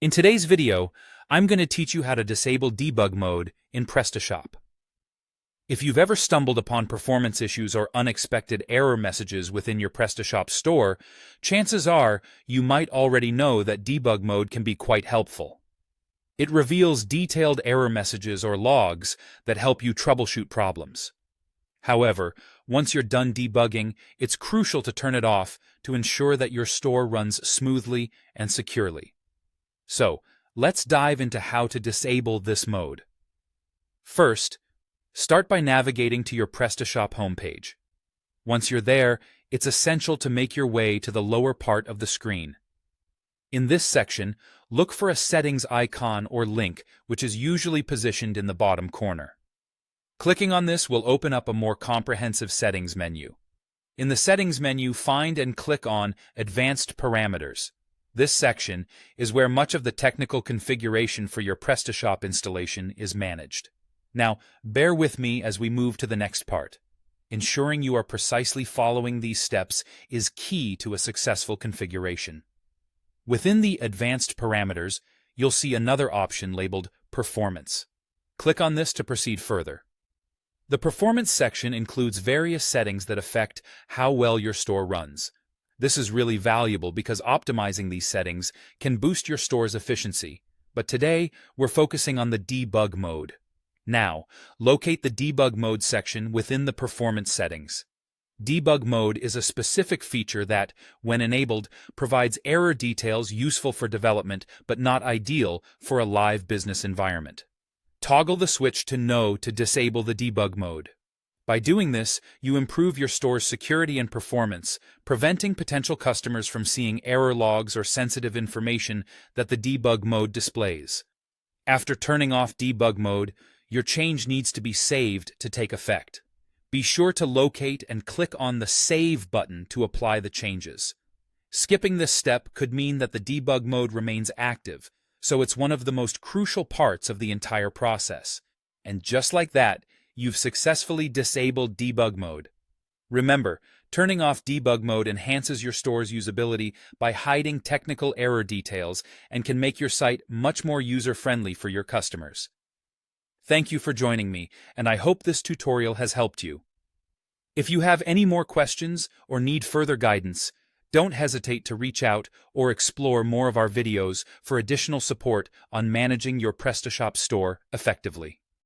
In today's video, I'm going to teach you how to disable debug mode in Prestashop. If you've ever stumbled upon performance issues or unexpected error messages within your Prestashop store, chances are you might already know that debug mode can be quite helpful. It reveals detailed error messages or logs that help you troubleshoot problems. However, once you're done debugging, it's crucial to turn it off to ensure that your store runs smoothly and securely. So, let's dive into how to disable this mode. First, start by navigating to your Prestashop homepage. Once you're there, it's essential to make your way to the lower part of the screen. In this section, look for a settings icon or link which is usually positioned in the bottom corner. Clicking on this will open up a more comprehensive settings menu. In the settings menu, find and click on Advanced Parameters. This section is where much of the technical configuration for your Prestashop installation is managed. Now, bear with me as we move to the next part. Ensuring you are precisely following these steps is key to a successful configuration. Within the Advanced Parameters, you'll see another option labeled Performance. Click on this to proceed further. The Performance section includes various settings that affect how well your store runs. This is really valuable because optimizing these settings can boost your store's efficiency, but today we're focusing on the debug mode. Now, locate the debug mode section within the performance settings. Debug mode is a specific feature that, when enabled, provides error details useful for development but not ideal for a live business environment. Toggle the switch to No to disable the debug mode. By doing this, you improve your store's security and performance, preventing potential customers from seeing error logs or sensitive information that the debug mode displays. After turning off debug mode, your change needs to be saved to take effect. Be sure to locate and click on the Save button to apply the changes. Skipping this step could mean that the debug mode remains active, so it's one of the most crucial parts of the entire process. And just like that, you've successfully disabled debug mode. Remember, turning off debug mode enhances your store's usability by hiding technical error details and can make your site much more user-friendly for your customers. Thank you for joining me, and I hope this tutorial has helped you. If you have any more questions or need further guidance, don't hesitate to reach out or explore more of our videos for additional support on managing your Prestashop store effectively.